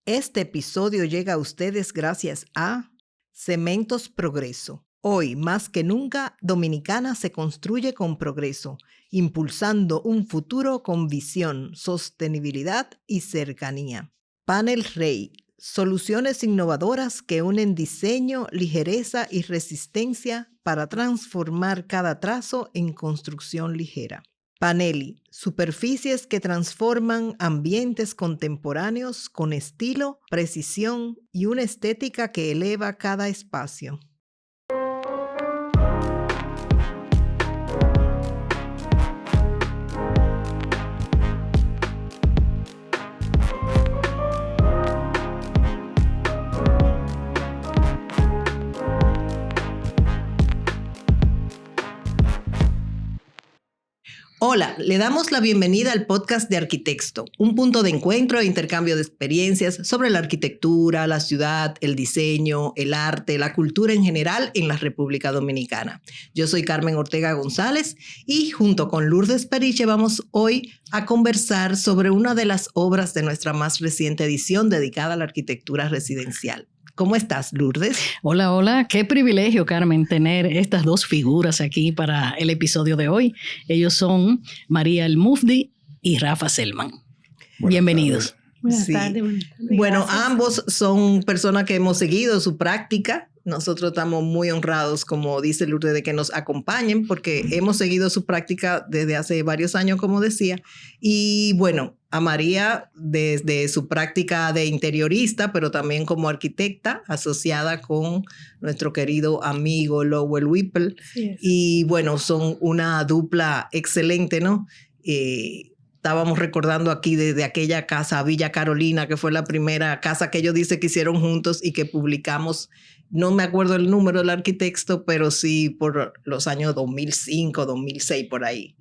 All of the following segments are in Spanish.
Este episodio llega a ustedes gracias a Cementos Progreso. Hoy, más que nunca, Dominicana se construye con progreso, impulsando un futuro con visión, sostenibilidad y cercanía. Panel Rey, soluciones innovadoras que unen diseño, ligereza y resistencia para transformar cada trazo en construcción ligera. Paneli, superficies que transforman ambientes contemporáneos con estilo, precisión y una estética que eleva cada espacio. Hola, le damos la bienvenida al podcast de Arquitecto, un punto de encuentro e intercambio de experiencias sobre la arquitectura, la ciudad, el diseño, el arte, la cultura en general en la República Dominicana. Yo soy Carmen Ortega González y junto con Lourdes Periche vamos hoy a conversar sobre una de las obras de nuestra más reciente edición dedicada a la arquitectura residencial. ¿Cómo estás, Lourdes? Hola, hola. Qué privilegio, Carmen, tener estas dos figuras aquí para el episodio de hoy. Ellos son María El Mufdi y Rafa Selman. Bienvenidos. Buenas tardes. Bueno, Gracias. ambos son personas que hemos seguido su práctica. Nosotros estamos muy honrados, como dice Lourdes, de que nos acompañen porque hemos seguido su práctica desde hace varios años, como decía. Y bueno, a María desde su práctica de interiorista, pero también como arquitecta asociada con nuestro querido amigo Lowell Whipple. Y bueno, son una dupla excelente, ¿no? Estábamos recordando aquí de aquella casa, Villa Carolina, que fue la primera casa que ellos dicen que hicieron juntos y que publicamos. No me acuerdo el número del arquitecto, pero sí por los años 2005, 2006, por ahí.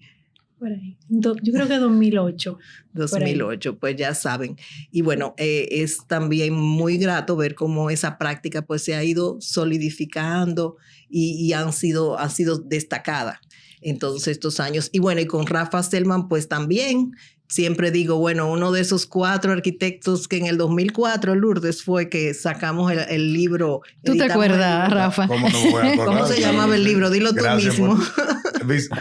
Por ahí. Yo creo que 2008. 2008, pues ya saben. Y bueno, es también muy grato ver cómo esa práctica pues se ha ido solidificando y ha sido destacada en todos estos años. Y bueno, y con Rafa Selman pues también. Siempre digo, bueno, uno de esos 4 arquitectos que en el 2004, Lourdes, fue que sacamos el libro. ¿Tú te acuerdas, Rafa? ¿Cómo no me voy a acordar? ¿Cómo se llamaba el libro? Dilo tú mismo.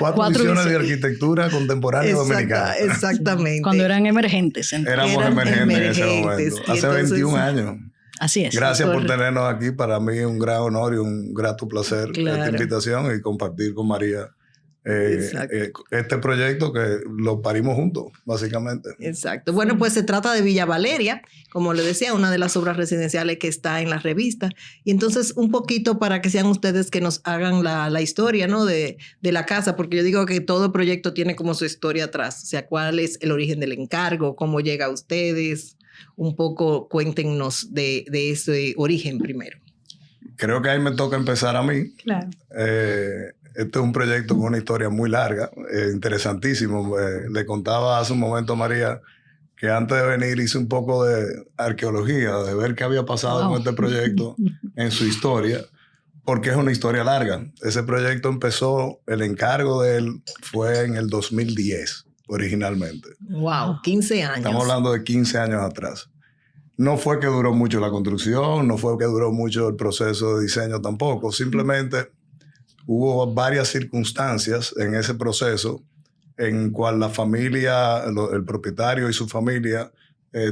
4 visiones de arquitectura contemporánea dominicana. Exactamente. Cuando eran emergentes. Éramos emergentes en ese momento. Hace 21 años. Así es. Gracias por tenernos aquí. Para mí es un gran honor y un grato placer esta invitación y compartir con María este proyecto que lo parimos juntos, básicamente. Exacto. Bueno, pues se trata de Villa Valeria, como le decía, una de las obras residenciales que está en la revista. Y entonces, un poquito para que sean ustedes que nos hagan la historia, ¿no? de la casa, porque yo digo que todo proyecto tiene como su historia atrás. O sea, ¿cuál es el origen del encargo? ¿Cómo llega a ustedes? Un poco cuéntenos de ese origen primero. Creo que ahí me toca empezar a mí. Claro. Este es un proyecto con una historia muy larga, interesantísimo. Le contaba hace un momento a María que antes de venir hice un poco de arqueología, de ver qué había pasado con este proyecto en su historia, porque es una historia larga. Ese proyecto empezó, el encargo de él fue en el 2010, originalmente. ¡Wow! 15 años. Estamos hablando de 15 años atrás. No fue que duró mucho la construcción, no fue que duró mucho el proceso de diseño tampoco, simplemente hubo varias circunstancias en ese proceso en cual la familia, el propietario y su familia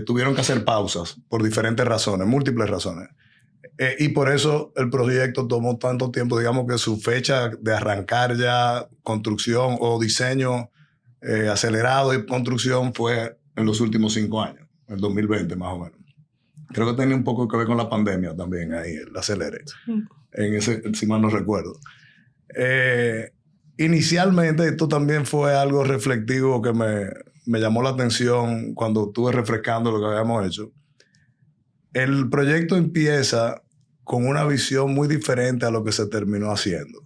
tuvieron que hacer pausas por diferentes razones, múltiples razones. Y por eso el proyecto tomó tanto tiempo, digamos que su fecha de arrancar ya construcción o diseño acelerado y construcción fue en los últimos 5 años, en el 2020 más o menos. Creo que tenía un poco que ver con la pandemia también ahí, el acelere, en ese, si mal no recuerdo. Inicialmente esto también fue algo reflectivo que me llamó la atención cuando estuve refrescando lo que habíamos hecho. El proyecto empieza con una visión muy diferente a lo que se terminó haciendo.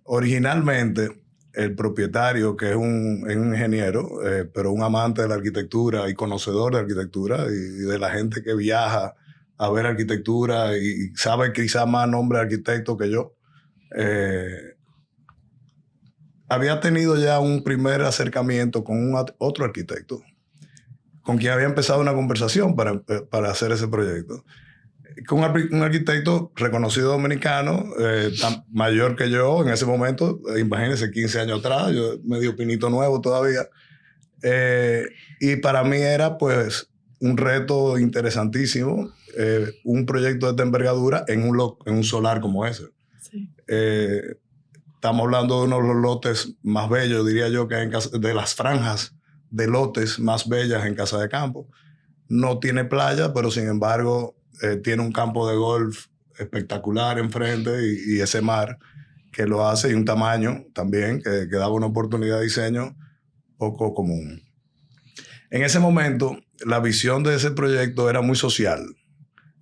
Originalmente, el propietario, que es un ingeniero, pero un amante de la arquitectura y conocedor de arquitectura y de la gente que viaja a ver arquitectura y sabe quizás más nombre de arquitecto que yo, había tenido ya un primer acercamiento con otro arquitecto con quien había empezado una conversación para hacer ese proyecto. Con un arquitecto reconocido dominicano, mayor que yo en ese momento, imagínense, 15 años atrás, yo medio pinito nuevo todavía. Y para mí era pues un reto interesantísimo, un proyecto de esta envergadura en un solar como ese. Sí. Estamos hablando de uno de los lotes más bellos, diría yo, que hay de las franjas de lotes más bellas en Casa de Campo. No tiene playa, pero sin embargo tiene un campo de golf espectacular enfrente y ese mar que lo hace, y un tamaño también que daba una oportunidad de diseño poco común. En ese momento, la visión de ese proyecto era muy social.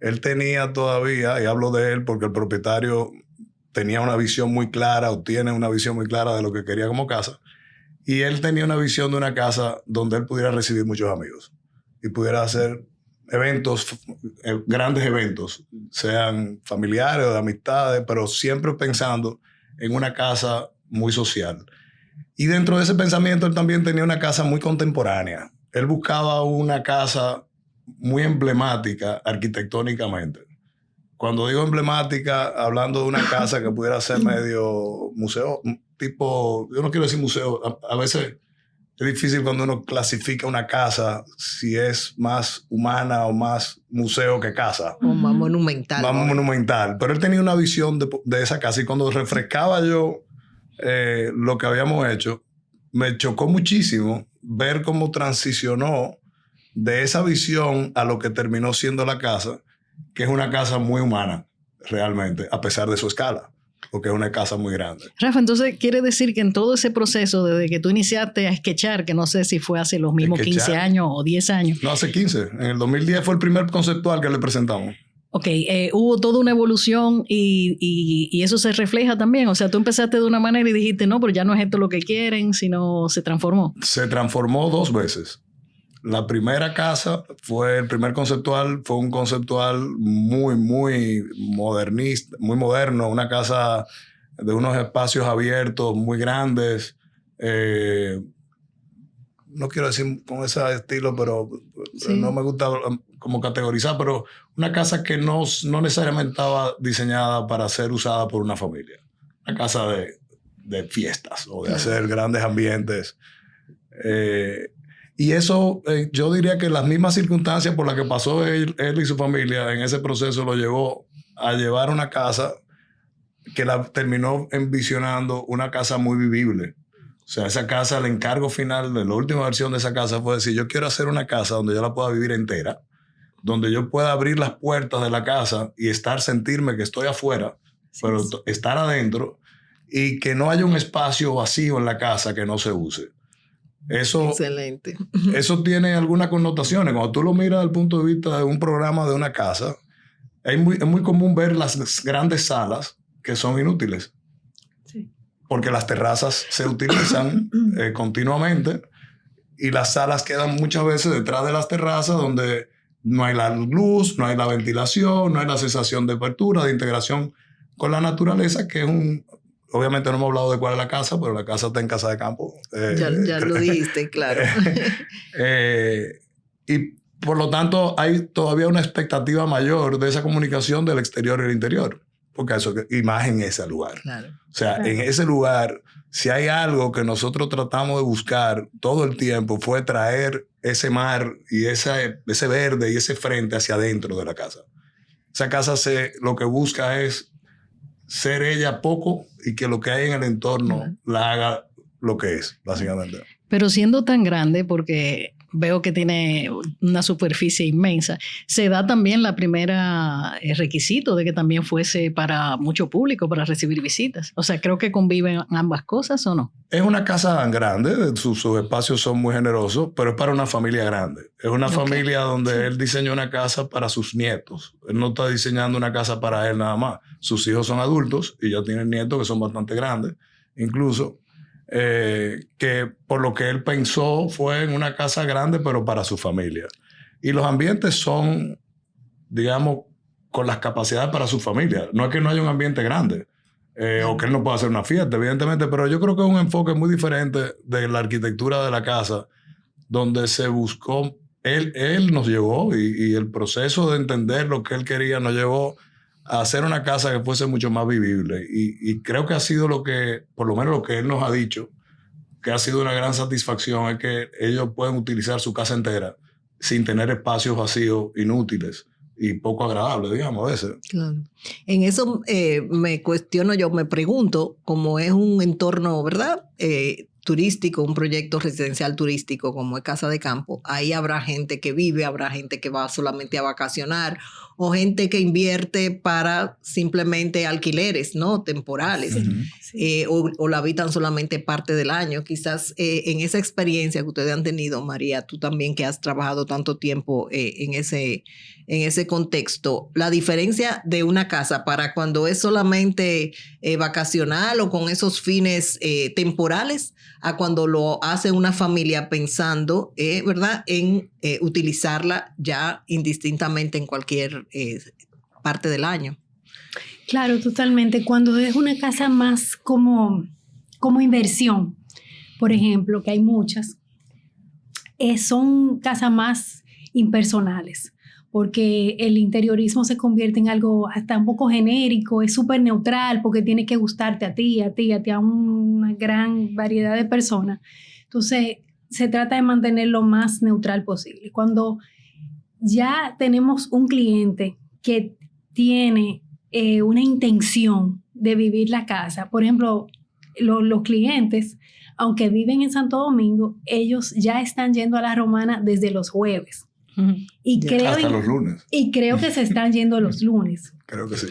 Él tenía todavía, y hablo de él porque el propietario tenía una visión muy clara, o tiene una visión muy clara de lo que quería como casa, y él tenía una visión de una casa donde él pudiera recibir muchos amigos y pudiera hacer eventos, grandes eventos, sean familiares o de amistades, pero siempre pensando en una casa muy social. Y dentro de ese pensamiento él también tenía una casa muy contemporánea. Él buscaba una casa muy emblemática arquitectónicamente. Cuando digo emblemática, hablando de una casa que pudiera ser medio museo, tipo, yo no quiero decir museo, a veces es difícil cuando uno clasifica una casa si es más humana o más museo que casa. O más monumental. Más monumental. Pero él tenía una visión de esa casa, y cuando refrescaba yo lo que habíamos hecho, me chocó muchísimo ver cómo transicionó de esa visión a lo que terminó siendo la casa, que es una casa muy humana, realmente, a pesar de su escala, porque es una casa muy grande. Rafa, entonces quiere decir que en todo ese proceso, desde que tú iniciaste a sketchar, que no sé si fue hace los mismos 15 años o 10 años. No, hace 15. En el 2010 fue el primer conceptual que le presentamos. Ok, hubo toda una evolución y eso se refleja también. O sea, tú empezaste de una manera y dijiste, no, pero ya no es esto lo que quieren, sino se transformó. Se transformó 2 veces. La primera casa el primer conceptual, fue un conceptual muy modernista, muy moderno, una casa de unos espacios abiertos muy grandes. No quiero decir con ese estilo, pero sí, no me gusta como categorizar, pero una casa que no necesariamente estaba diseñada para ser usada por una familia. Una casa de fiestas o de hacer grandes ambientes. Y eso, yo diría que las mismas circunstancias por las que pasó él y su familia en ese proceso lo llevó a llevar una casa que la terminó envisionando una casa muy vivible. O sea, esa casa, el encargo final de la última versión de esa casa fue decir, yo quiero hacer una casa donde yo la pueda vivir entera, donde yo pueda abrir las puertas de la casa y sentirme que estoy afuera, pero estar adentro, y que no haya un espacio vacío en la casa que no se use. Eso, excelente. Eso tiene algunas connotaciones. Cuando tú lo miras desde el punto de vista de un programa de una casa, es muy común ver las grandes salas que son inútiles. Sí. Porque las terrazas se utilizan continuamente, y las salas quedan muchas veces detrás de las terrazas, donde no hay la luz, no hay la ventilación, no hay la sensación de apertura, de integración con la naturaleza, que es obviamente no hemos hablado de cuál es la casa, pero la casa está en Casa de Campo. Ya lo dijiste, claro. Y por lo tanto hay todavía una expectativa mayor de esa comunicación del exterior y el interior, porque eso y más en ese lugar. Claro. O sea, en ese lugar, si hay algo que nosotros tratamos de buscar todo el tiempo, fue traer ese mar y ese verde y ese frente hacia adentro de la casa. Esa casa lo que busca es ser ella poco, y que lo que hay en el entorno la haga lo que es, básicamente. Pero siendo tan grande, porque veo que tiene una superficie inmensa, se da también la primera requisito de que también fuese para mucho público, para recibir visitas. O sea, creo que conviven ambas cosas, ¿o no? Es una casa grande, sus espacios son muy generosos, pero es para una familia grande. Es una familia donde él diseñó una casa para sus nietos. Él no está diseñando una casa para él nada más. Sus hijos son adultos y ya tienen nietos que son bastante grandes, incluso. Que por lo que él pensó fue en una casa grande, pero para su familia. Y los ambientes son, digamos, con las capacidades para su familia. No es que no haya un ambiente grande o que él no pueda hacer una fiesta, evidentemente, pero yo creo que es un enfoque muy diferente de la arquitectura de la casa, donde se buscó él nos llevó y el proceso de entender lo que él quería nos llevó a hacer una casa que fuese mucho más vivible. Y creo que ha sido lo que, por lo menos lo que él nos ha dicho, que ha sido una gran satisfacción, es que ellos pueden utilizar su casa entera sin tener espacios vacíos inútiles y poco agradables, digamos, a veces. Claro. En eso me cuestiono yo, me pregunto, como es un entorno, ¿verdad? Turístico, un proyecto residencial turístico como es Casa de Campo, ahí habrá gente que vive, habrá gente que va solamente a vacacionar o gente que invierte para simplemente alquileres, ¿no? Temporales. Sí. O la habitan solamente parte del año. Quizás en esa experiencia que ustedes han tenido, María, tú también que has trabajado tanto tiempo en ese contexto, la diferencia de una casa para cuando es solamente vacacional o con esos fines temporales a cuando lo hace una familia pensando, ¿verdad?, en utilizarla ya indistintamente en cualquier parte del año. Claro, totalmente. Cuando es una casa más como inversión, por ejemplo, que hay muchas, son casas más impersonales, porque el interiorismo se convierte en algo hasta un poco genérico, es súper neutral, porque tiene que gustarte a ti, a una gran variedad de personas. Entonces, se trata de mantener lo más neutral posible. Cuando ya tenemos un cliente que tiene una intención de vivir la casa, por ejemplo, los clientes, aunque viven en Santo Domingo, ellos ya están yendo a la Romana desde los jueves. Y hasta los lunes. Y creo que se están yendo los lunes. Creo que sí.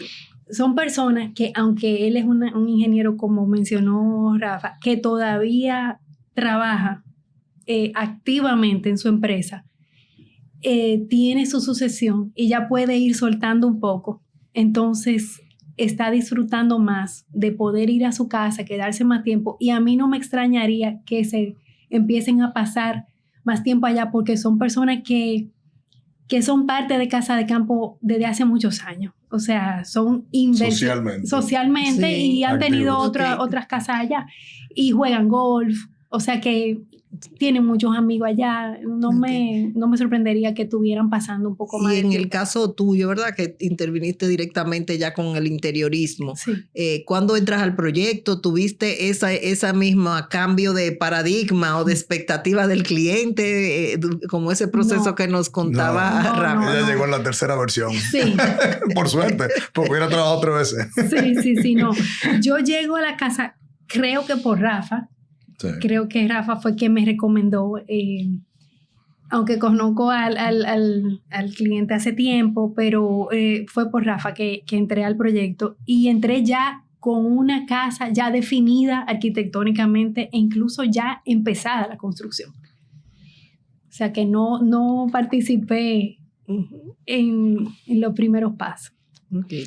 Son personas que, aunque él es un ingeniero, como mencionó Rafa, que todavía trabaja activamente en su empresa, tiene su sucesión y ya puede ir soltando un poco. Entonces está disfrutando más de poder ir a su casa, quedarse más tiempo. Y a mí no me extrañaría que se empiecen a pasar más tiempo allá, porque son personas que son parte de Casa de Campo desde hace muchos años. O sea, son socialmente sí, y han tenido okay, otras casas allá y juegan golf. O sea que tienen muchos amigos allá. No me sorprendería que estuvieran pasando un poco más. Y en el caso tuyo, ¿verdad?, que interviniste directamente ya con el interiorismo. Sí. ¿Cuándo entras al proyecto? ¿Tuviste esa misma cambio de paradigma o de expectativa del cliente? Como ese proceso que nos contaba Rafa. Ella llegó en la tercera versión. Sí. Por suerte, porque hubiera trabajado 3 veces. Sí, no. Yo llego a la casa, creo que por Rafa. Sí. Creo que Rafa fue quien me recomendó, aunque conozco al cliente hace tiempo, pero fue por Rafa que entré al proyecto y entré ya con una casa ya definida arquitectónicamente e incluso ya empezada la construcción. O sea que no participé en los primeros pasos. Okay.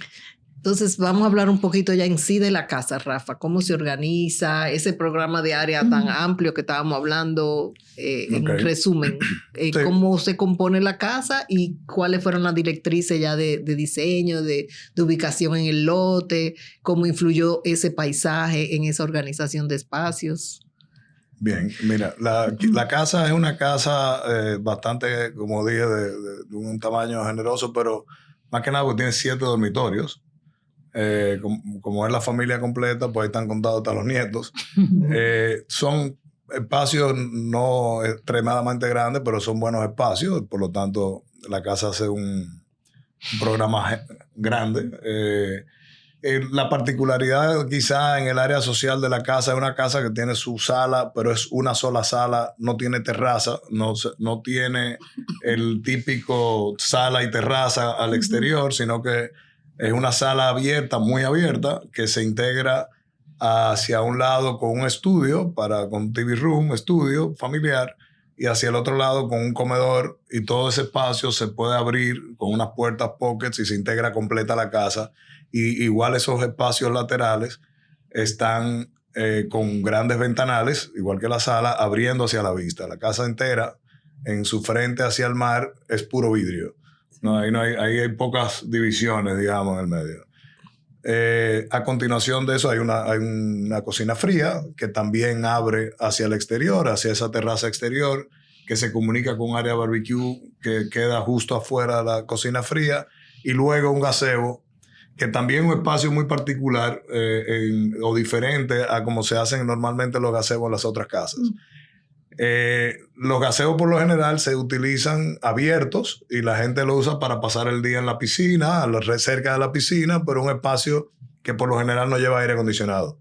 Entonces, vamos a hablar un poquito ya en sí de la casa, Rafa. ¿Cómo se organiza ese programa de área tan amplio que estábamos hablando? En resumen, sí, ¿cómo se compone la casa y cuáles fueron las directrices ya de diseño, de ubicación en el lote? ¿Cómo influyó ese paisaje en esa organización de espacios? Bien, mira, la casa es una casa bastante, como dije, de un tamaño generoso, pero más que nada porque tiene 7 dormitorios. Como es la familia completa, pues ahí están contados hasta los nietos. Son espacios no extremadamente grandes, pero son buenos espacios. Por lo tanto, la casa hace un programa grande. La particularidad quizá en el área social de la casa es una casa que tiene su sala, pero es una sola sala, no tiene terraza, no tiene el típico sala y terraza al exterior, sino que es una sala abierta, muy abierta, que se integra hacia un lado con un estudio, con TV room, estudio familiar, y hacia el otro lado con un comedor, y todo ese espacio se puede abrir con unas puertas pockets y se integra completa la casa. Y igual esos espacios laterales están con grandes ventanales, igual que la sala, abriendo hacia la vista. La casa entera, en su frente hacia el mar, es puro vidrio. Ahí hay pocas divisiones, digamos, en el medio. A continuación de eso hay una cocina fría que también abre hacia el exterior, hacia esa terraza exterior, que se comunica con un área de barbecue que queda justo afuera de la cocina fría, y luego un gazebo, que también es un espacio muy particular o diferente a como se hacen normalmente los gazebos en las otras casas. Los gazebos por lo general se utilizan abiertos y la gente lo usa para pasar el día en la piscina, cerca de la piscina, pero un espacio que por lo general no lleva aire acondicionado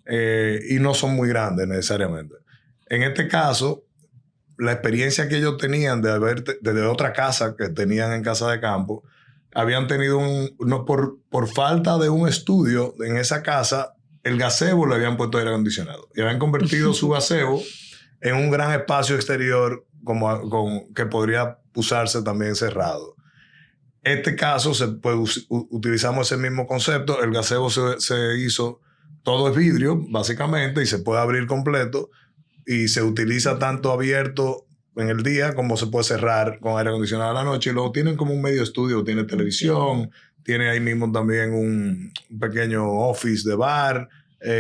y no son muy grandes necesariamente. En este caso, la experiencia que ellos tenían desde otra casa que tenían en Casa de Campo, habían tenido por falta de un estudio en esa casa, el gazebo le habían puesto aire acondicionado y habían convertido su gazebo en un gran espacio exterior que podría usarse también cerrado. Este caso, utilizamos ese mismo concepto. El gazebo se hizo, todo es vidrio, básicamente, y se puede abrir completo, y se utiliza tanto abierto en el día como se puede cerrar con aire acondicionado a la noche. Y luego tienen como un medio estudio, tiene televisión, tiene ahí mismo también un pequeño office de bar,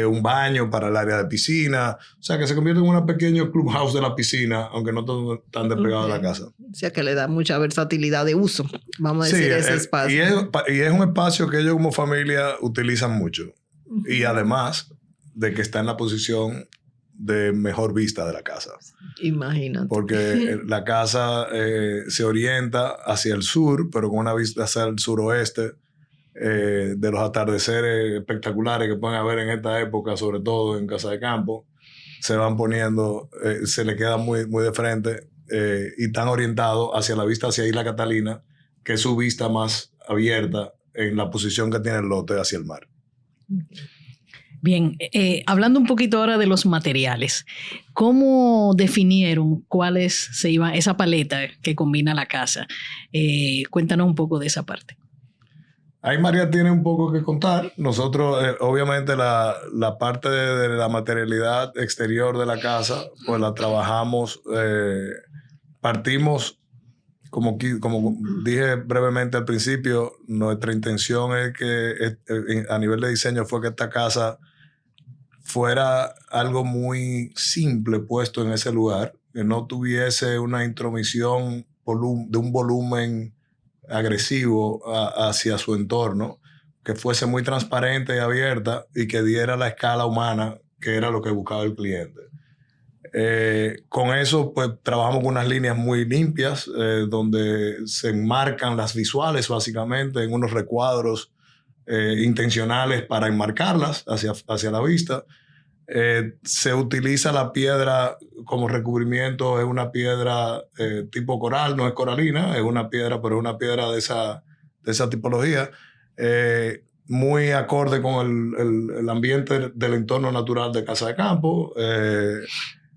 un baño para el área de piscina. O sea, que se convierte en un pequeño clubhouse de la piscina, aunque no tan despegado de la casa. O sea, que le da mucha versatilidad de uso, vamos a decir, ese espacio. Y es un espacio que ellos como familia utilizan mucho. Y además de que está en la posición de mejor vista de la casa. Imagínate. Porque la casa se orienta hacia el sur, pero con una vista hacia el suroeste, de los atardeceres espectaculares que pueden haber en esta época, sobre todo en Casa de Campo, se van poniendo, se le queda muy, muy de frente y están orientados hacia la vista hacia Isla Catalina, que es su vista más abierta en la posición que tiene el lote hacia el mar. Bien, hablando un poquito ahora de los materiales, ¿cómo definieron cuáles se iban, esa paleta que combina la casa? Cuéntanos un poco de esa parte. Ahí María tiene un poco que contar. Nosotros, obviamente, la parte de la materialidad exterior de la casa, pues la trabajamos, partimos, como dije brevemente al principio, nuestra intención es que a nivel de diseño fue que esta casa fuera algo muy simple puesto en ese lugar, que no tuviese una intromisión de un volumen agresivo hacia su entorno, que fuese muy transparente y abierta y que diera la escala humana que era lo que buscaba el cliente. Con eso pues trabajamos con unas líneas muy limpias donde se enmarcan las visuales básicamente en unos recuadros intencionales para enmarcarlas hacia la vista. Se utiliza la piedra como recubrimiento, es una piedra tipo coral, no es coralina, es una piedra, pero es una piedra de esa tipología, muy acorde con el ambiente del entorno natural de Casa de Campo,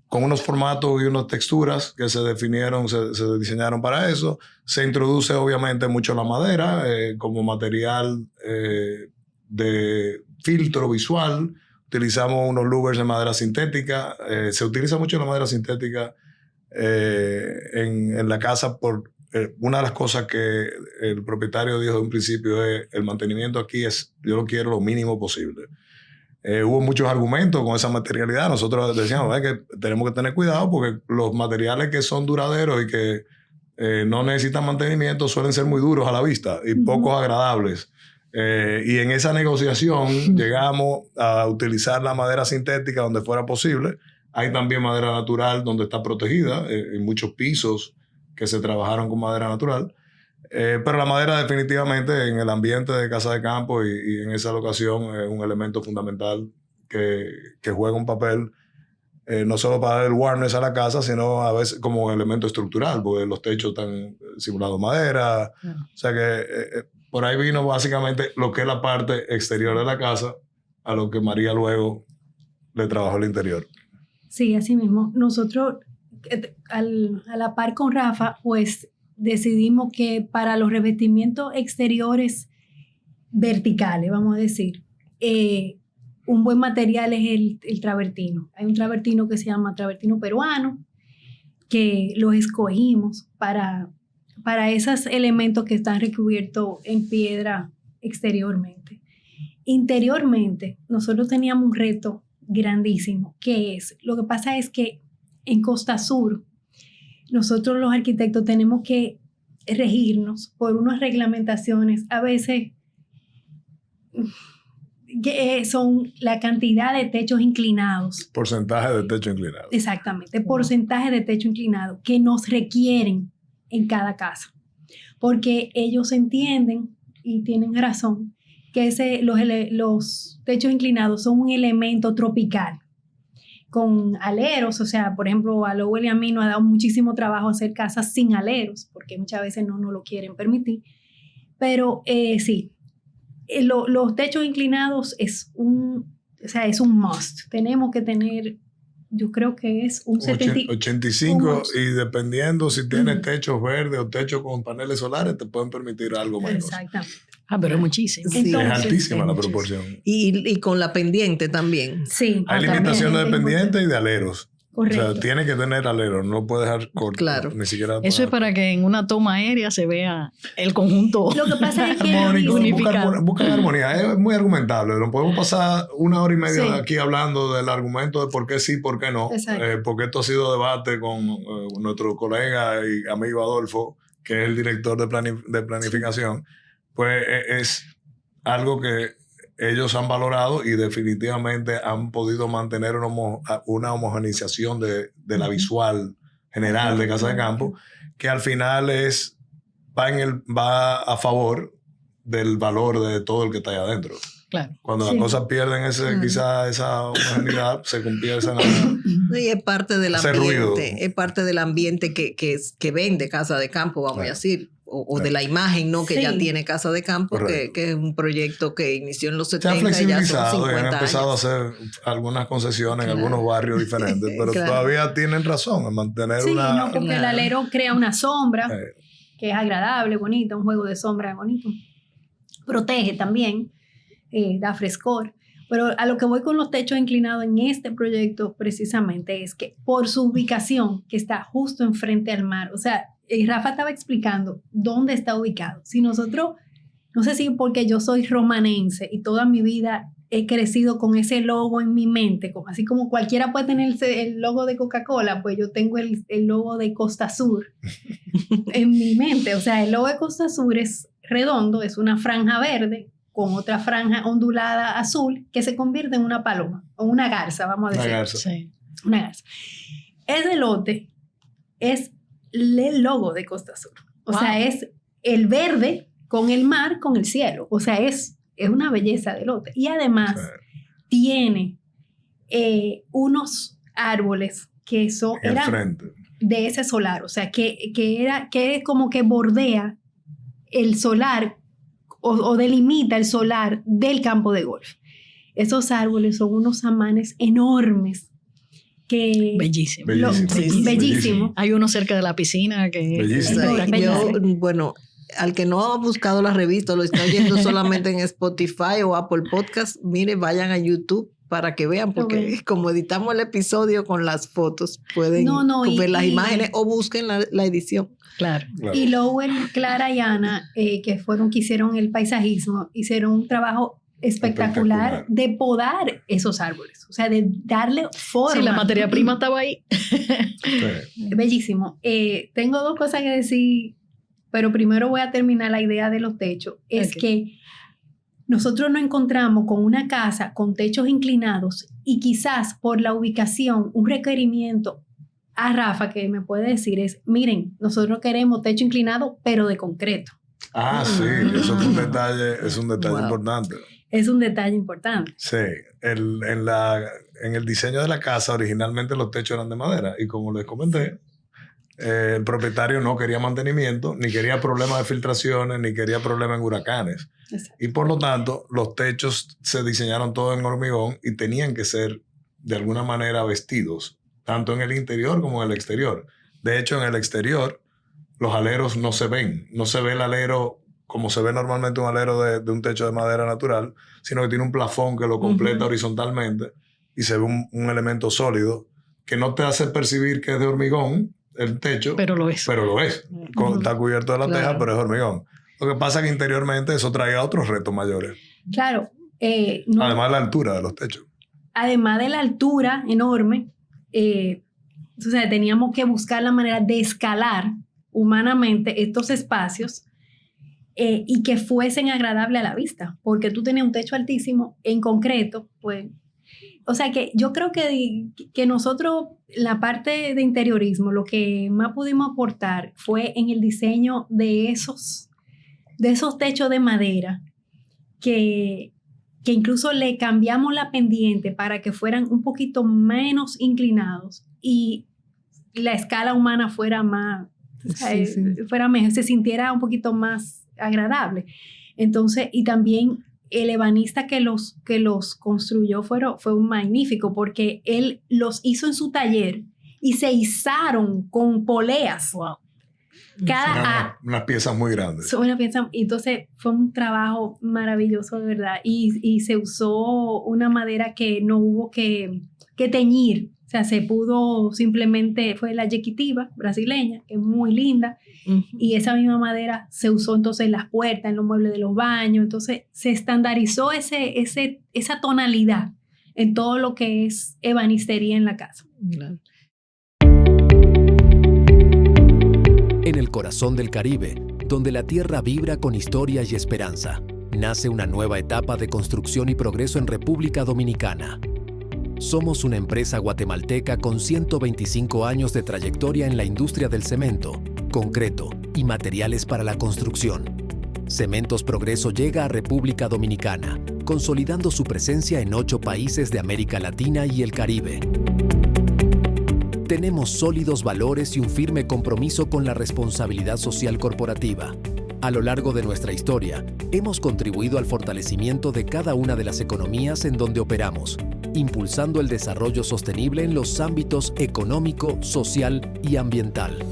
con unos formatos y unas texturas que se definieron, se diseñaron para eso. Se introduce obviamente mucho la madera como material de filtro visual. Utilizamos unos louvers de madera sintética. Se utiliza mucho la madera sintética en la casa por una de las cosas que el propietario dijo de un principio es el mantenimiento aquí yo lo quiero lo mínimo posible. Hubo muchos argumentos con esa materialidad. Nosotros decíamos que tenemos que tener cuidado porque los materiales que son duraderos y que no necesitan mantenimiento suelen ser muy duros a la vista y poco agradables. Y en esa negociación llegamos a utilizar la madera sintética donde fuera posible. Hay también madera natural donde está protegida, en muchos pisos que se trabajaron con madera natural. Pero la madera definitivamente en el ambiente de Casa de Campo y en esa locación es un elemento fundamental que juega un papel no solo para dar el warmness a la casa, sino a veces como elemento estructural, porque los techos están simulados madera. O sea que por ahí vino básicamente lo que es la parte exterior de la casa, a lo que María luego le trabajó el interior. Sí, así mismo. Nosotros, a la par con Rafa, pues decidimos que para los revestimientos exteriores verticales, vamos a decir, un buen material es el travertino. Hay un travertino que se llama travertino peruano, que lo escogimos para esos elementos que están recubiertos en piedra exteriormente. Interiormente, nosotros teníamos un reto grandísimo, lo que pasa es que en Costa Sur nosotros los arquitectos tenemos que regirnos por unas reglamentaciones, a veces que son la cantidad de techos inclinados. Porcentaje de techo inclinado. Exactamente, porcentaje de techo inclinado que nos requieren en cada casa. Porque ellos entienden, y tienen razón, que los techos inclinados son un elemento tropical. Con aleros, o sea, por ejemplo, a Lowell y a mí nos ha dado muchísimo trabajo hacer casas sin aleros, porque muchas veces no lo quieren permitir. Pero sí, los techos inclinados es un must. Tenemos que tener, yo creo que es un 85 y dependiendo si tienes techos verdes o techos con paneles solares, te pueden permitir algo menos. Exactamente. Pero es muchísimo. Sí. Entonces, es altísima la proporción. Y con la pendiente también. Sí. Hay limitaciones de pendiente y de aleros. Correcto. O sea, tiene que tener aleros, no puede dejar corto. Claro. Ni siquiera. Eso es para que en una toma aérea se vea el conjunto. Lo que pasa es que unificado. Buscan armonía. Es muy argumentable. Nos podemos pasar 1 hora y media Sí. aquí hablando del argumento de por qué sí, por qué no. Porque esto ha sido debate con nuestro colega y amigo Adolfo, que es el director de planificación. Pues es algo que ellos han valorado y definitivamente han podido mantener una homogeneización de la visual general de Casa de Campo, que al final va a favor del valor de todo el que está ahí adentro. Claro. Cuando Sí. las cosas pierden quizá esa homogeneidad, se empiezan a Y es parte del hacer ruido. ambiente, es parte del ambiente que vende Casa de Campo, vamos a decir. O de la imagen, ¿no? Que Sí. ya tiene Casa de Campo, que es un proyecto que inició en los 70 se han flexibilizado y ya son 50 y han empezado años. a hacer algunas concesiones en algunos barrios diferentes, pero Claro. todavía tienen razón en mantener sí, una... no, porque el Claro. alero crea una sombra Eh, que es agradable, bonita, un juego de sombra bonito. Protege también, da frescor. Pero a lo que voy con los techos inclinados en este proyecto precisamente es que por su ubicación, que está justo enfrente al mar, o sea, Rafa estaba explicando dónde está ubicado. Si nosotros, no sé si porque yo soy romanense y toda mi vida he crecido con ese logo en mi mente, así como cualquiera puede tener el logo de Coca-Cola, pues yo tengo el logo de Costa Sur en mi mente. O sea, el logo de Costa Sur es redondo, es una franja verde con otra franja ondulada azul que se convierte en una paloma o una garza, vamos a decir. Una garza. Sí. Una garza. Ese lote es el logo de Costa Sur. O sea, es el verde con el mar, con el cielo. O sea, es una belleza de lote. Y además tiene unos árboles que eran de ese solar. O sea, que es como que bordea el solar o delimita el solar del campo de golf. Esos árboles son unos samanes enormes. Bellísimo. Bellísimo. Hay uno cerca de la piscina que Bellísimo. Bueno, al que no ha buscado la revista, lo está oyendo solamente en Spotify o Apple Podcast, mire, vayan a YouTube para que vean, porque como editamos el episodio con las fotos, pueden ver las imágenes o busquen la edición. Claro. Y Lowell, Clara y Ana, que hicieron el paisajismo, hicieron un trabajo espectacular de podar esos árboles, o sea, de darle forma. Sí, la materia prima estaba ahí. Bellísimo. Tengo 2 cosas que decir, pero primero voy a terminar la idea de los techos. Es que nosotros nos encontramos con una casa con techos inclinados y quizás por la ubicación, un requerimiento a Rafa que me puede decir es, miren, nosotros queremos techo inclinado, pero de concreto. Sí, eso es un detalle importante. Es un detalle importante. Sí, en el diseño de la casa originalmente los techos eran de madera y como les comenté, el propietario no quería mantenimiento, ni quería problemas de filtraciones, ni quería problemas en huracanes. Exacto. Y por lo tanto, los techos se diseñaron todos en hormigón y tenían que ser de alguna manera vestidos, tanto en el interior como en el exterior. De hecho, en el exterior, los aleros no se ven. No se ve el alero como se ve normalmente un alero de un techo de madera natural, sino que tiene un plafón que lo completa horizontalmente y se ve un elemento sólido que no te hace percibir que es de hormigón el techo, pero lo es. Está cubierto de la teja, pero es hormigón. Lo que pasa es que interiormente eso traía otros retos mayores. Claro. Además de la altura de los techos. Además de la altura enorme, Entonces teníamos que buscar la manera de escalar humanamente estos espacios y que fuesen agradables a la vista, porque tú tenías un techo altísimo en concreto, pues. O sea que yo creo que nosotros, la parte de interiorismo, lo que más pudimos aportar fue en el diseño de esos techos de madera que incluso le cambiamos la pendiente para que fueran un poquito menos inclinados y la escala humana fuera más, fuera mejor, se sintiera un poquito más agradable. Entonces, y también el ebanista que los construyó fue un magnífico, porque él los hizo en su taller y se izaron con poleas. Wow. Unas piezas muy grandes. Una pieza, entonces fue un trabajo maravilloso, de verdad. Y se usó una madera que no hubo que teñir. O sea, se pudo simplemente, fue la yequitiva brasileña, que es muy linda. Uh-huh. Y esa misma madera se usó entonces en las puertas, en los muebles de los baños. Entonces se estandarizó esa tonalidad en todo lo que es ebanistería en la casa. Claro. En el corazón del Caribe, donde la tierra vibra con historia y esperanza, nace una nueva etapa de construcción y progreso en República Dominicana. Somos una empresa guatemalteca con 125 años de trayectoria en la industria del cemento, concreto y materiales para la construcción. Cementos Progreso llega a República Dominicana, consolidando su presencia en 8 países de América Latina y el Caribe. Tenemos sólidos valores y un firme compromiso con la responsabilidad social corporativa. A lo largo de nuestra historia, hemos contribuido al fortalecimiento de cada una de las economías en donde operamos, impulsando el desarrollo sostenible en los ámbitos económico, social y ambiental.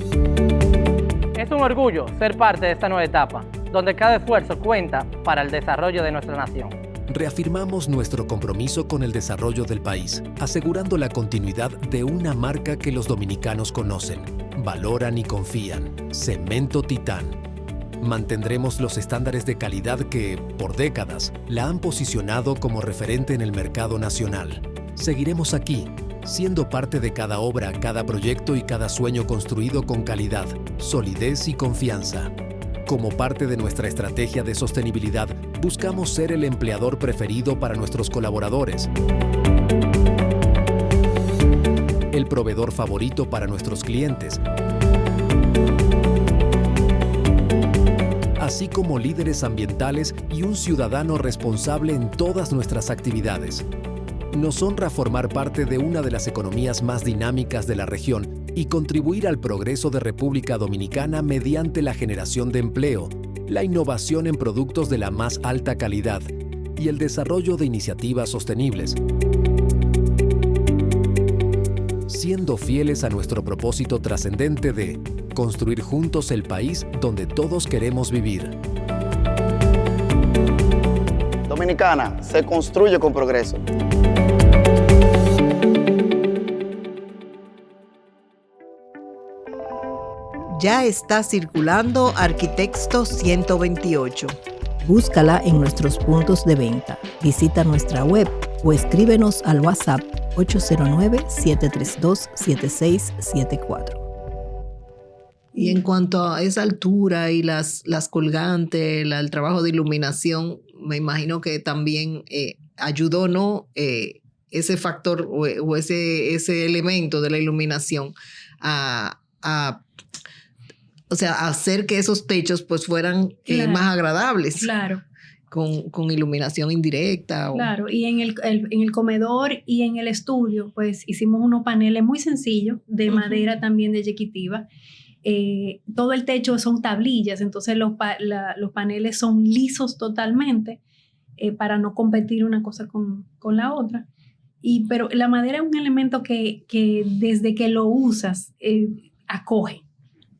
Es un orgullo ser parte de esta nueva etapa, donde cada esfuerzo cuenta para el desarrollo de nuestra nación. Reafirmamos nuestro compromiso con el desarrollo del país, asegurando la continuidad de una marca que los dominicanos conocen, valoran y confían: Cemento Titán. Mantendremos los estándares de calidad que, por décadas, la han posicionado como referente en el mercado nacional. Seguiremos aquí, siendo parte de cada obra, cada proyecto y cada sueño construido con calidad, solidez y confianza. Como parte de nuestra estrategia de sostenibilidad, buscamos ser el empleador preferido para nuestros colaboradores, el proveedor favorito para nuestros clientes, así como líderes ambientales y un ciudadano responsable en todas nuestras actividades. Nos honra formar parte de una de las economías más dinámicas de la región y contribuir al progreso de República Dominicana mediante la generación de empleo, la innovación en productos de la más alta calidad y el desarrollo de iniciativas sostenibles, siendo fieles a nuestro propósito trascendente de construir juntos el país donde todos queremos vivir. Dominicana se construye con progreso. Ya está circulando Arquitecto 128. Búscala en nuestros puntos de venta. Visita nuestra web o escríbenos al WhatsApp 809-732-7674. Y en cuanto a esa altura y las colgantes, el trabajo de iluminación, me imagino que también ayudó, ¿no? Ese factor o ese elemento de la iluminación a hacer que esos techos pues fueran más agradables. Claro. Con iluminación indirecta. Claro, y en el comedor y en el estudio, pues hicimos unos paneles muy sencillos, de madera también de yequitiva. Todo el techo son tablillas, entonces los paneles son lisos totalmente para no competir una cosa con la otra. Pero la madera es un elemento que desde que lo usas acoge.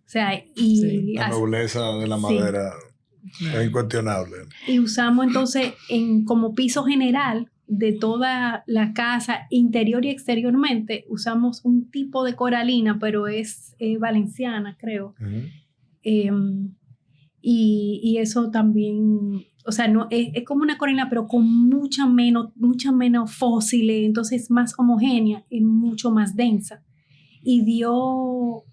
O sea, la nobleza de la madera es incuestionable. Y usamos entonces como piso general de toda la casa, interior y exteriormente, usamos un tipo de coralina, pero es valenciana, creo. Uh-huh. Y eso también, o sea, no es como una coralina, pero con mucha menos fósiles, entonces más homogénea y mucho más densa. y dio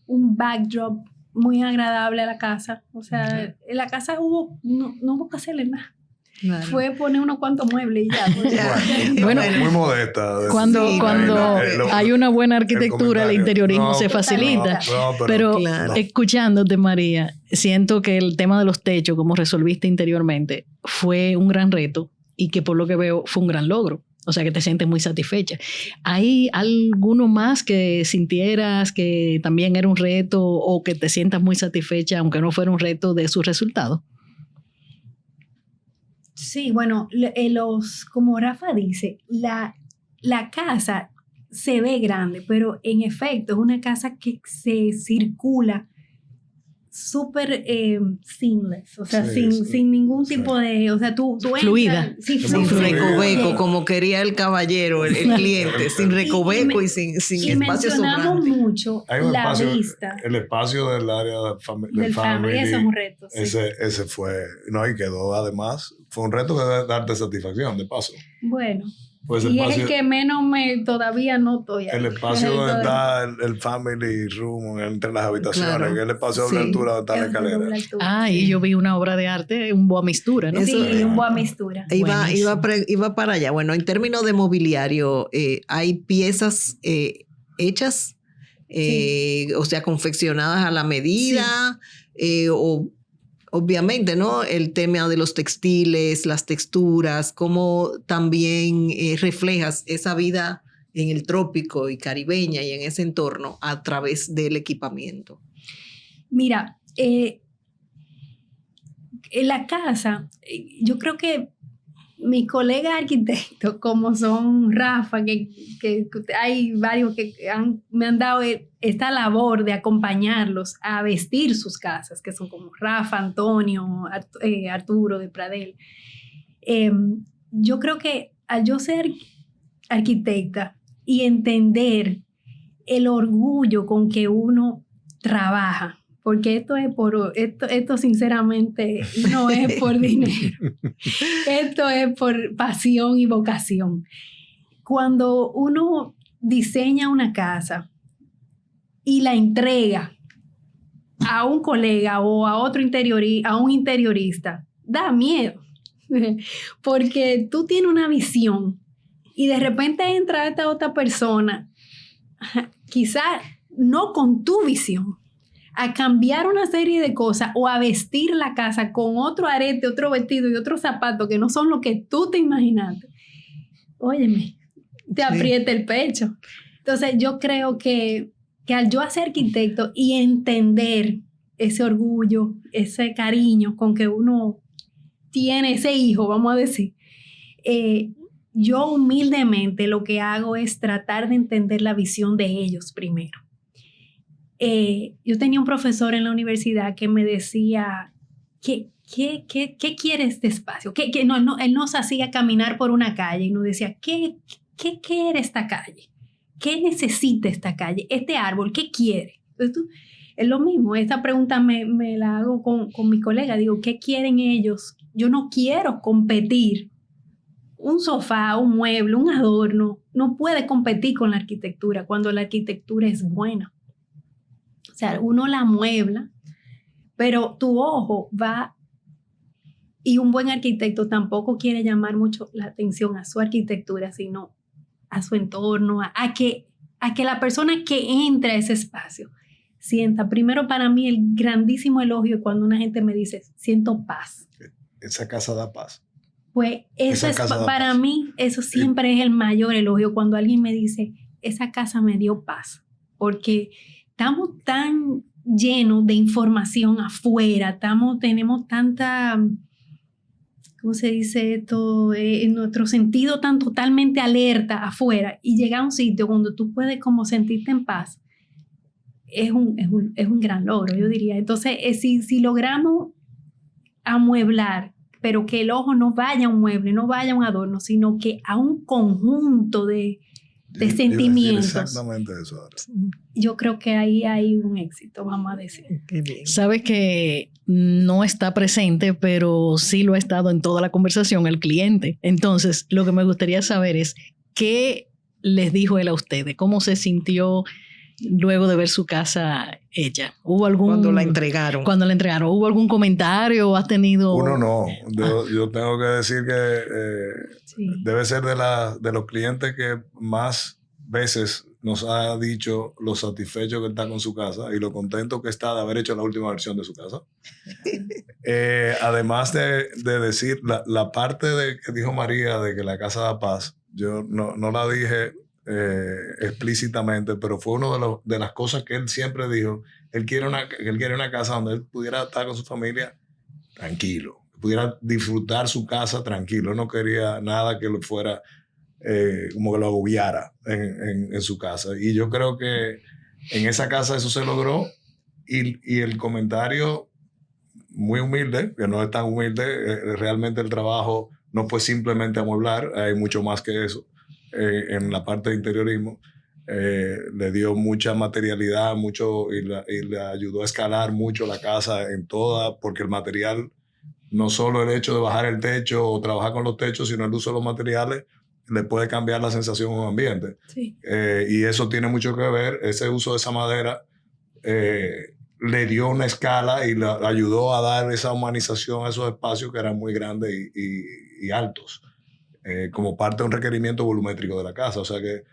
un backdrop muy agradable a la casa. O sea, en la casa no hubo que hacerle nada. Claro. Fue poner unos cuantos muebles y ya. Bueno, muy modesta. Cuando hay una buena arquitectura, el interiorismo se facilita. Pero escuchándote, María, siento que el tema de los techos, como resolviste interiormente, fue un gran reto y que por lo que veo fue un gran logro. O sea, que te sientes muy satisfecha. ¿Hay alguno más que sintieras que también era un reto o que te sientas muy satisfecha, aunque no fuera un reto, de sus resultados? Sí, bueno, como Rafa dice, la casa se ve grande, pero en efecto es una casa que se circula súper seamless, o sea, sin ningún tipo de, o sea, tú fluida, entras, sí, sin recoveco, como quería el caballero, el cliente, sin recoveco y sin espacio sobrante. Mencionamos mucho la vista. El espacio del área del family, eso es un reto. Sí. Ese fue, no, y quedó además, fue un reto de darte satisfacción, de paso. Bueno. Pues y es el que menos todavía no estoy ahí. El espacio donde está el family room entre las habitaciones, claro, el espacio de altura donde está la escalera. Y yo vi una obra de arte, un boa mistura, ¿no? Sí, un boa mistura. Iba para allá. Bueno, en términos de mobiliario, hay piezas hechas, o sea, confeccionadas a la medida, o obviamente, ¿no? El tema de los textiles, las texturas, cómo también reflejas esa vida en el trópico y caribeña y en ese entorno a través del equipamiento. Mira, en la casa, yo creo que mis colegas arquitectos, como son Rafa, que hay varios que me han dado esta labor de acompañarlos a vestir sus casas, que son como Rafa, Antonio, Arturo de Pradel. Yo creo que al yo ser arquitecta y entender el orgullo con que uno trabaja, porque esto sinceramente no es por dinero. Esto es por pasión y vocación. Cuando uno diseña una casa y la entrega a un colega o a un interiorista, da miedo. Porque tú tienes una visión y de repente entra esta otra persona, quizás no con tu visión, a cambiar una serie de cosas o a vestir la casa con otro arete, otro vestido y otro zapato que no son lo que tú te imaginaste. Óyeme, te aprieta el pecho. Entonces yo creo que al yo ser arquitecto y entender ese orgullo, ese cariño con que uno tiene ese hijo, vamos a decir, yo humildemente lo que hago es tratar de entender la visión de ellos primero. Yo tenía un profesor en la universidad que me decía, ¿qué quiere este espacio? Él nos hacía caminar por una calle y nos decía, ¿qué quiere esta calle? ¿Qué necesita esta calle? Este árbol, ¿qué quiere? Entonces, es lo mismo, esta pregunta me la hago con mi colega. Digo, ¿qué quieren ellos? Yo no quiero competir. Un sofá, un mueble, un adorno, no puede competir con la arquitectura cuando la arquitectura es buena. O sea, uno la amuebla, pero tu ojo va, y un buen arquitecto tampoco quiere llamar mucho la atención a su arquitectura, sino a su entorno, a que la persona que entra a ese espacio sienta. Primero, para mí, el grandísimo elogio cuando una gente me dice, siento paz. Esa casa da paz. Pues eso es, para mí, eso siempre es el mayor elogio, cuando alguien me dice, esa casa me dio paz, porque estamos tan llenos de información afuera, tenemos tanta, ¿cómo se dice esto? Nuestro sentido tan totalmente alerta afuera, y llega a un sitio donde tú puedes como sentirte en paz, es un gran logro, yo diría. Entonces, si logramos amueblar, pero que el ojo no vaya a un mueble, no vaya a un adorno, sino que a un conjunto de sentimientos. Exactamente eso ahora. Yo creo que ahí hay un éxito, vamos a decir. Sabes que no está presente, pero sí lo ha estado en toda la conversación el cliente. Entonces, lo que me gustaría saber es, ¿qué les dijo él a ustedes? ¿Cómo se sintió luego de ver su casa hecha? ¿Hubo algún... Cuando la entregaron. Cuando la entregaron, ¿hubo algún comentario o has tenido...? Uno no. Yo tengo que decir que debe ser de los clientes que más veces nos ha dicho lo satisfecho que está con su casa y lo contento que está de haber hecho la última versión de su casa. Además de decir la parte que dijo María de que la casa da paz, yo no la dije explícitamente, pero fue una de las cosas que él siempre dijo. Él quiere una casa donde él pudiera estar con su familia tranquilo, pudiera disfrutar su casa tranquilo. Él no quería nada que lo fuera como que lo agobiara en su casa. Y yo creo que en esa casa eso se logró, y el comentario muy humilde, que no es tan humilde, realmente el trabajo no fue simplemente amueblar, hay mucho más que eso en la parte de interiorismo. Le dio mucha materialidad, y le ayudó a escalar mucho la casa en toda, porque el material, no solo el hecho de bajar el techo o trabajar con los techos, sino el uso de los materiales le puede cambiar la sensación en un ambiente. Sí. Y eso tiene mucho que ver, ese uso de esa madera le dio una escala y le ayudó a dar esa humanización a esos espacios que eran muy grandes y altos, como parte de un requerimiento volumétrico de la casa. O sea que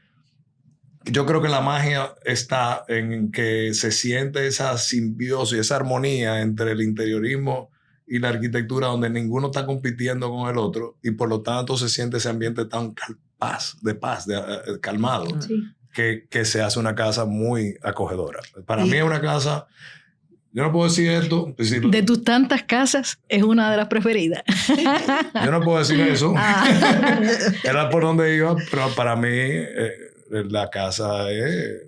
yo creo que la magia está en que se siente esa simbiosis, esa armonía entre el interiorismo y la arquitectura, donde ninguno está compitiendo con el otro, y por lo tanto se siente ese ambiente tan calmado, Sí. que se hace una casa muy acogedora. Para mí es una casa, yo no puedo decir esto. De tus tantas casas, es una de las preferidas. Yo no puedo decir eso. Era por donde iba, pero para mí la casa es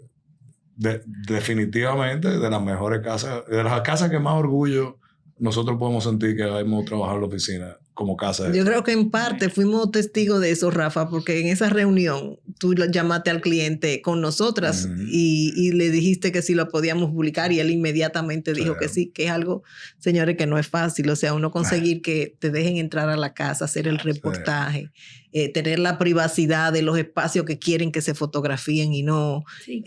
definitivamente de las mejores casas, de las casas que más orgullo nosotros podemos sentir que hemos trabajado en la oficina como casa. Yo creo que en parte fuimos testigos de eso, Rafa, porque en esa reunión tú llamaste al cliente con nosotras y le dijiste que si lo podíamos publicar, y él inmediatamente dijo que sí, que es algo, señores, que no es fácil. O sea, uno conseguir que te dejen entrar a la casa, hacer el reportaje, tener la privacidad de los espacios que quieren que se fotografíen y no. Sí.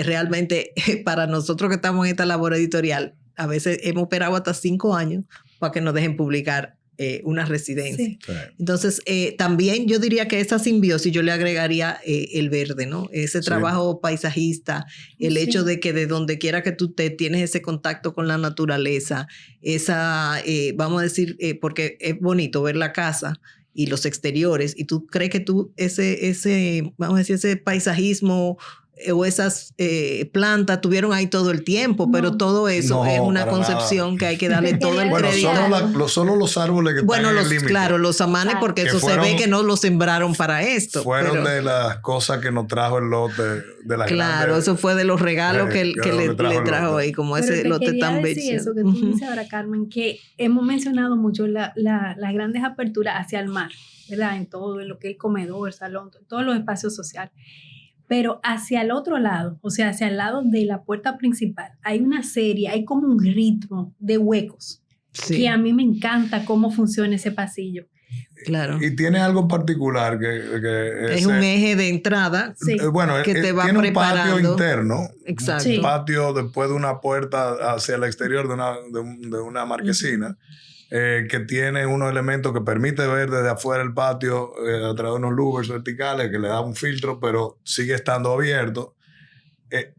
Realmente, para nosotros que estamos en esta labor editorial, a veces hemos esperado hasta 5 años para que nos dejen publicar una residencia. Sí. Entonces, también yo diría que esa simbiosis yo le agregaría el verde, ¿no? Ese trabajo paisajista, el hecho de que de donde quiera que tú tienes ese contacto con la naturaleza, esa, vamos a decir, porque es bonito ver la casa y los exteriores, y tú crees que tú ese vamos a decir, ese paisajismo o esas plantas tuvieron ahí todo el tiempo, pero todo eso es una concepción que hay que darle todo el crédito. Solo los árboles que están en el límite. Claro, los amanes, porque eso se ve que no los sembraron para esto. Fueron de las cosas que nos trajo el lote de la Claro, eso fue de los regalos que le trajo ahí, como pero ese lote tan bello. Eso que tú dices ahora, Carmen, que hemos mencionado mucho las grandes aperturas hacia el mar, ¿verdad? En todo, en lo que es el comedor, el salón, todos los espacios sociales. Pero hacia el otro lado, o sea, hacia el lado de la puerta principal, hay una serie, hay como un ritmo de huecos, que a mí me encanta cómo funciona ese pasillo. Claro. Y tiene algo particular que es un eje de entrada bueno, que te va tiene preparando. Un patio interno. Exacto. Un patio después de una puerta hacia el exterior de una marquesina. Que tiene unos elementos que permite ver desde afuera el patio a través de unos louvers verticales que le da un filtro, pero sigue estando abierto.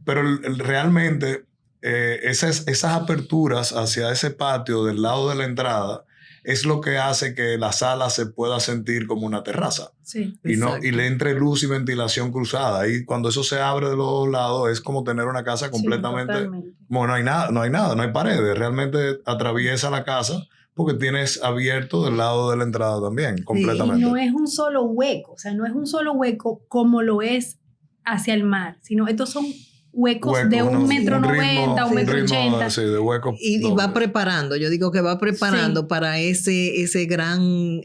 Pero realmente esas aperturas hacia ese patio del lado de la entrada es lo que hace que la sala se pueda sentir como una terraza. Sí, y le entre luz y ventilación cruzada. Y cuando eso se abre de los dos lados es como tener una casa completamente... Bueno, no hay nada, no hay paredes. Realmente atraviesa la casa, porque tienes abierto del lado de la entrada también, completamente. Y no es un solo hueco, o sea, no es un solo hueco como lo es hacia el mar, sino estos son huecos de 1,90 metros, 1,80 metros. Sí, de huecos. Y va preparando, yo digo que va preparando para esa gran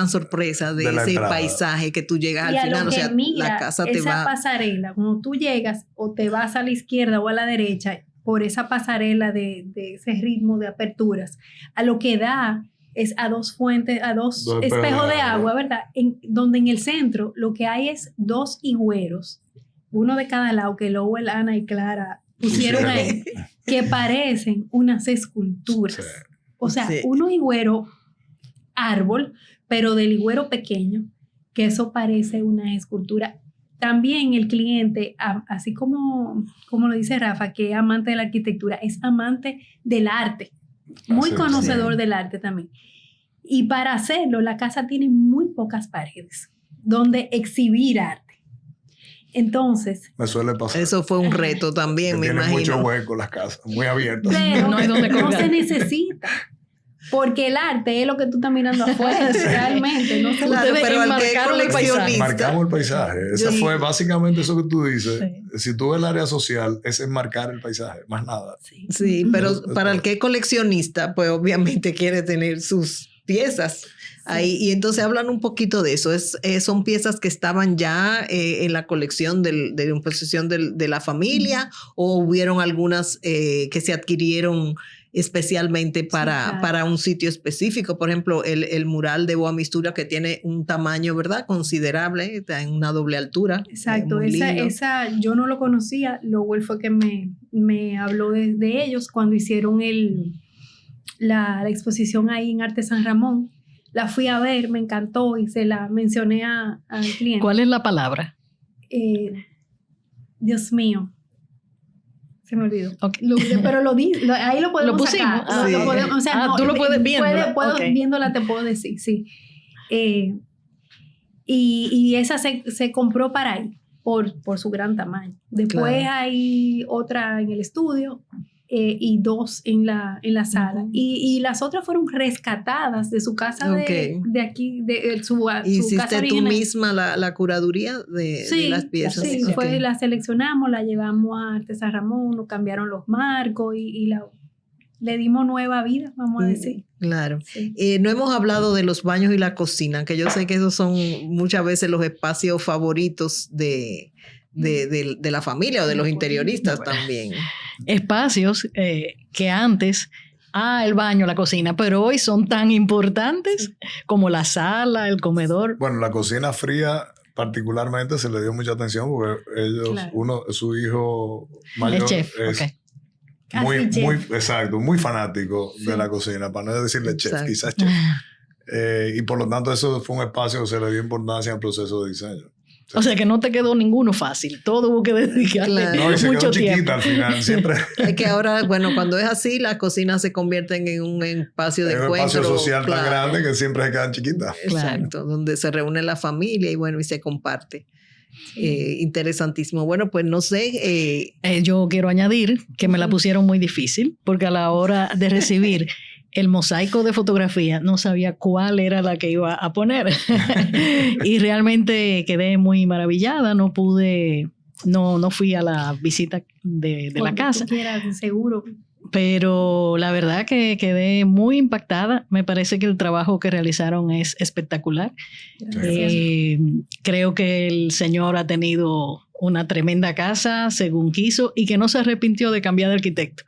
sorpresa de ese paisaje que tú llegas y al final. O sea, la casa te va... Esa pasarela, cuando tú llegas o te vas a la izquierda o a la derecha, por esa pasarela de ese ritmo de aperturas, a lo que da es a dos fuentes, a dos espejos de agua, ¿verdad? Donde en el centro lo que hay es 2 higueros uno de cada lado, que Lowell, Ana y Clara pusieron ahí, que parecen unas esculturas. Sí. O sea, Sí. unos higüeros árbol, pero del higüero pequeño, que eso parece una escultura. También el cliente, así como lo dice Rafa, que es amante de la arquitectura, es amante del arte, muy Así es, conocedor sí. del arte también. Y para hacerlo, la casa tiene muy pocas paredes donde exhibir arte. Entonces, Me suele pasar. Eso fue un reto también, me Tiene imagino. mucho hueco las casas, muy abiertas. pero No hay donde no colgar. se necesita. Porque el arte es lo que tú estás mirando afuera, realmente. No se Claro, Ustedes pero al que es enmarcaron el paisaje. coleccionista. Marcamos el paisaje. Esa Sí. fue básicamente eso que tú dices. Sí. Si tú ves el área social, es enmarcar el paisaje, más nada. Sí. Sí, pero Eso- para el que es coleccionista, pues obviamente quiere tener sus piezas ahí. Y entonces hablan un poquito de eso. Son piezas que estaban ya en la colección de una posesión de la familia, o hubieron algunas que se adquirieron especialmente claro. para un sitio específico. Por ejemplo, el mural de Boa Mistura, que tiene un tamaño, ¿verdad?, considerable, está en una doble altura. Exacto, muy lindo. esa yo no lo conocía, Lowell fue que me habló de ellos cuando hicieron la exposición ahí en Arte San Ramón. La fui a ver, me encantó y se la mencioné al cliente. ¿Cuál es la palabra? Dios mío, se me olvidó. Ok. Pero ahí lo podemos Lo pusimos. sacar. Ah, Lo sí. podemos, o sea, Tú lo puedes viéndola. puedo, Ok. viéndola te puedo decir, sí. Y esa se compró para ahí, por su gran tamaño. Después Claro. hay otra en el estudio y dos en la sala. Ujú. Y las otras fueron rescatadas de su casa Ok. de aquí, de su casa ¿Hiciste tú original. misma la curaduría de las piezas? Sí, Ok. la seleccionamos, la llevamos a Arte San Ramón, nos cambiaron los marcos y le dimos nueva vida, vamos a decir. Claro. Sí. No hemos hablado de los baños y la cocina, que yo sé que esos son muchas veces los espacios favoritos de la familia o de los interioristas también. Espacios que antes, el baño, la cocina, pero hoy son tan importantes como la sala, el comedor. Bueno, la cocina fría particularmente se le dio mucha atención porque ellos, Claro. su hijo mayor El chef, es ok. Casi chef. exacto, muy fanático de la cocina, para no decirle chef, Exacto. quizás chef. Y por lo tanto eso fue un espacio que se le dio importancia al proceso de diseño. O sea que no te quedó ninguno fácil, todo hubo que dedicarle Claro. No, y se mucho quedó tiempo. chiquita al final, siempre. Es que ahora, bueno, cuando es así, las cocinas se convierten en un espacio de Es un encuentro. espacio social tan claro. grande que siempre se quedan chiquitas. Exacto, donde se reúne la familia y bueno, y se comparte. Interesantísimo. Bueno, pues no sé. Yo quiero añadir que me la pusieron muy difícil porque a la hora de recibir el mosaico de fotografía no sabía cuál era la que iba a poner y realmente quedé muy maravillada, no fui a la visita de la Cuando casa, tú quieras, seguro. pero la verdad que quedé muy impactada. Me parece que el trabajo que realizaron es espectacular. Gracias. Creo que el señor ha tenido una tremenda casa según quiso y que no se arrepintió de cambiar de arquitecto.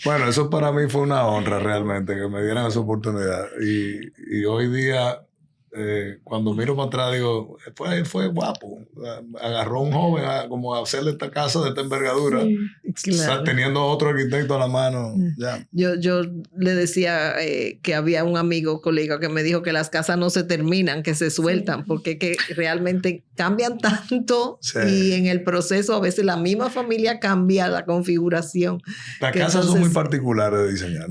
Bueno, eso para mí fue una honra realmente, que me dieran esa oportunidad. Y hoy día, cuando miro para atrás, digo, fue guapo. Agarró a un joven como a hacerle esta casa de esta envergadura, Sí. Claro. teniendo otro arquitecto a la mano. Ya. Yo le decía que había un amigo, colega, que me dijo que las casas no se terminan, que se sueltan, porque que realmente cambian tanto Sí. y en el proceso a veces la misma familia cambia la configuración. Las Que casas son entonces- muy particulares de diseñar.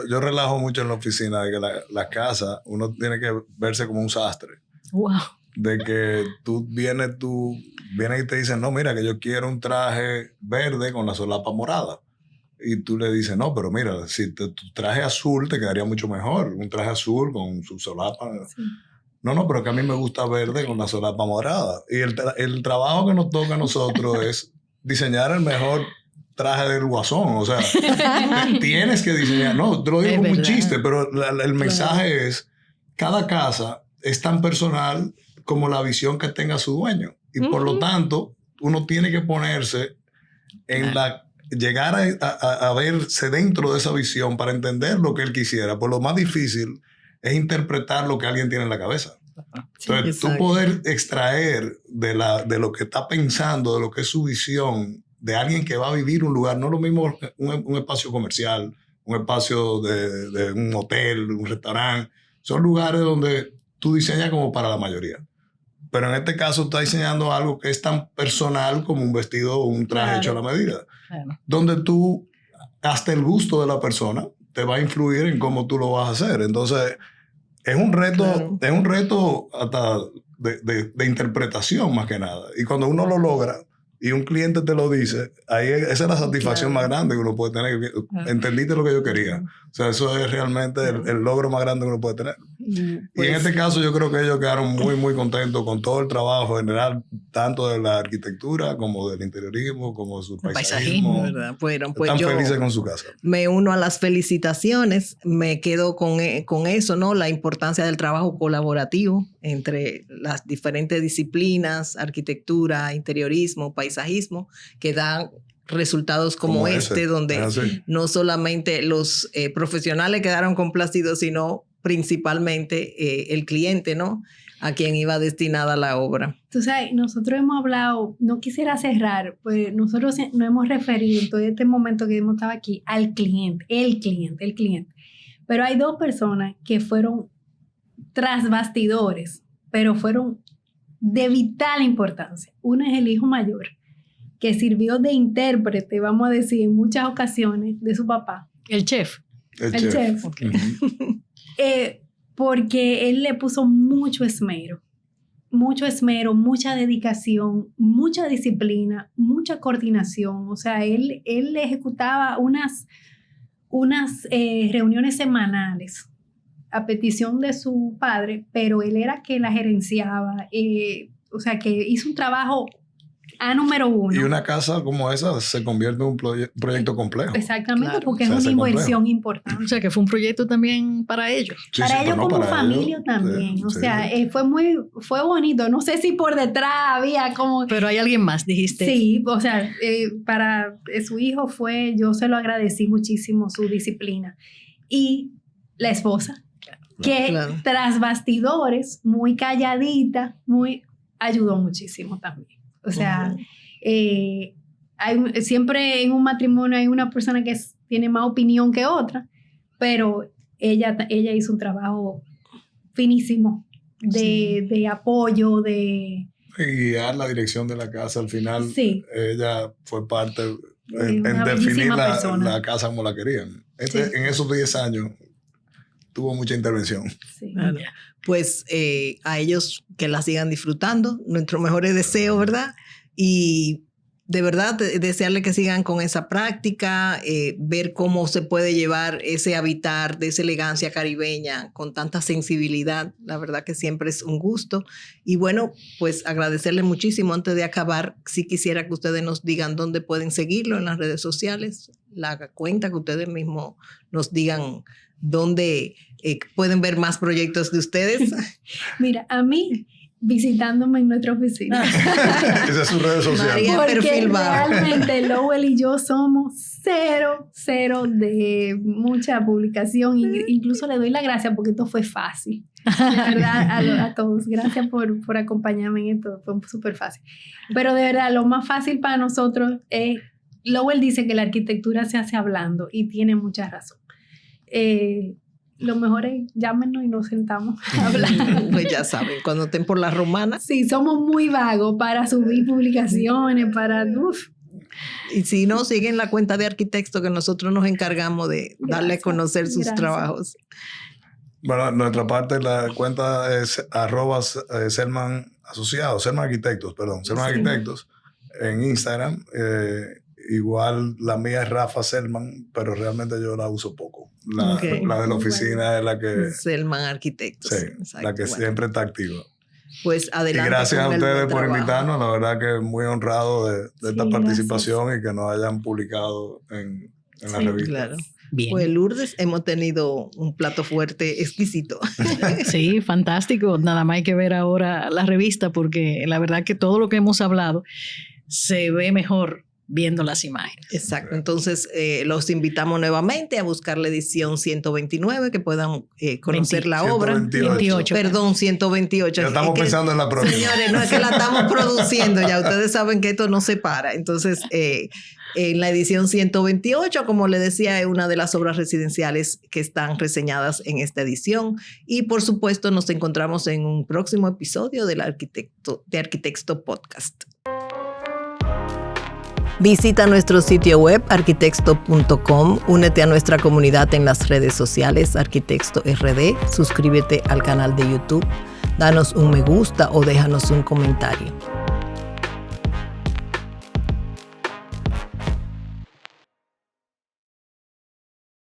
Yo relajo mucho en la oficina de que la casa, uno tiene que verse como un sastre. Wow. De que tú vienes y te dicen, no, mira, que yo quiero un traje verde con la solapa morada. Y tú le dices, no, pero mira, si tu traje azul te quedaría mucho mejor. Un traje azul con su solapa. Sí. No, pero que a mí me gusta verde con la solapa morada. Y el trabajo que nos toca a nosotros es diseñar el mejor traje del guasón. O sea, tienes que diseñar. No, te lo digo Es como un verdad. chiste, pero el mensaje es, cada casa es tan personal como la visión que tenga su dueño. Y por lo tanto, uno tiene que ponerse en llegar a verse dentro de esa visión para entender lo que él quisiera. Pues lo más difícil es interpretar lo que alguien tiene en la cabeza. Entonces, tú poder extraer de lo que está pensando, de lo que es su visión, de alguien que va a vivir un lugar, no lo mismo un espacio comercial, un espacio de un hotel, un restaurante, son lugares donde tú diseñas como para la mayoría. Pero en este caso estás diseñando algo que es tan personal como un vestido o un traje hecho a la medida. Claro. Donde tú, hasta el gusto de la persona, te va a influir en cómo tú lo vas a hacer. Entonces, es un reto hasta de interpretación más que nada. Y cuando uno lo logra y un cliente te lo dice, ahí esa es la satisfacción más grande que uno puede tener. Entendiste lo que yo quería. O sea, eso es realmente el logro más grande que uno puede tener. Y en este caso yo creo que ellos quedaron muy, muy contentos con todo el trabajo general, tanto de la arquitectura como del interiorismo, como de su paisajismo. ¿Verdad? Bueno, pues están yo felices con su casa. me uno a las felicitaciones, me quedo con eso, ¿no? La importancia del trabajo colaborativo entre las diferentes disciplinas, arquitectura, interiorismo, paisajismo, que dan resultados como este, donde no solamente los profesionales quedaron complacidos, sino principalmente el cliente, ¿no? A quien iba destinada la obra. Tú sabes, nosotros hemos hablado, no quisiera cerrar, pues nosotros nos hemos referido en todo este momento que hemos estado aquí al cliente, el cliente. Pero hay dos personas que fueron tras bastidores, pero fueron de vital importancia. Uno es el hijo mayor, que sirvió de intérprete, vamos a decir, en muchas ocasiones de su papá. El chef. El chef. Okay. Porque él le puso mucho esmero, mucha dedicación, mucha disciplina, mucha coordinación. O sea, él ejecutaba unas reuniones semanales a petición de su padre, pero él era que la gerenciaba. O sea, que hizo un trabajo número uno. Y una casa como esa se convierte en un proyecto complejo. Exactamente, claro, porque es una inversión importante. O sea, que fue un proyecto también para ellos. Sí, para ellos como familia ellos, también. O sea, fue bonito. No sé si por detrás había como... Pero hay alguien más, dijiste. Sí, o sea, para su hijo yo se lo agradecí muchísimo, su disciplina. Y la esposa, que tras bastidores, muy calladita, ayudó muchísimo también. O sea, siempre en un matrimonio hay una persona que tiene más opinión que otra, pero ella hizo un trabajo finísimo de apoyo, de... Y guiar la dirección de la casa al final. Sí. Ella fue parte en definir la casa como la querían. En esos 10 años tuvo mucha intervención. Sí. Claro. Pues a ellos que la sigan disfrutando, nuestros mejores deseos, ¿verdad? Y de verdad desearle que sigan con esa práctica, ver cómo se puede llevar ese habitar de esa elegancia caribeña con tanta sensibilidad. La verdad que siempre es un gusto. Y bueno, pues agradecerle muchísimo. Antes de acabar, sí quisiera que ustedes nos digan dónde pueden seguirlo en las redes sociales, la cuenta, que ustedes mismos nos digan dónde pueden ver más proyectos de ustedes. Mira, a mí, visitándome en nuestra oficina. Esa es su red social. Porque realmente Lowell y yo somos cero de mucha publicación. Incluso le doy la gracia porque esto fue fácil. De verdad, a todos. Gracias por acompañarme en esto. Fue súper fácil. Pero de verdad, lo más fácil para nosotros es... Lowell dice que la arquitectura se hace hablando y tiene mucha razón. Lo mejor es llámenos y nos sentamos a hablar. Pues ya saben, cuando estén por la Romana. Sí, somos muy vagos para subir publicaciones, para... Y si no, siguen la cuenta de Arquitecto, que nosotros nos encargamos de darle a conocer sus trabajos. Bueno, nuestra parte, la cuenta es @Selman Asociados, Selman Arquitectos, perdón, Selman Arquitectos en Instagram. Igual la mía es Rafa Selman, pero realmente yo la uso poco. La de la oficina es la que... Selman Arquitectos. Sí, exacto, la que siempre está activa. Pues adelante. Y gracias a ustedes por invitarnos. La verdad que muy honrado de esta participación y que nos hayan publicado en la revista. Claro. Bien. Pues Lourdes, hemos tenido un plato fuerte exquisito. Sí, fantástico. Nada más hay que ver ahora la revista porque la verdad que todo lo que hemos hablado se ve mejor viendo las imágenes. Exacto. Entonces, los invitamos nuevamente a buscar la edición 129, que puedan conocer la obra. 128. Perdón, 128. Ya estamos pensando en la próxima. Señores, no es que la estamos produciendo, ya ustedes saben que esto no se para. Entonces, en la edición 128, como le decía, es una de las obras residenciales que están reseñadas en esta edición. Y por supuesto, nos encontramos en un próximo episodio de Arquitecto Podcast. Visita nuestro sitio web arquitecto.com, únete a nuestra comunidad en las redes sociales Arquitecto RD, suscríbete al canal de YouTube, danos un me gusta o déjanos un comentario.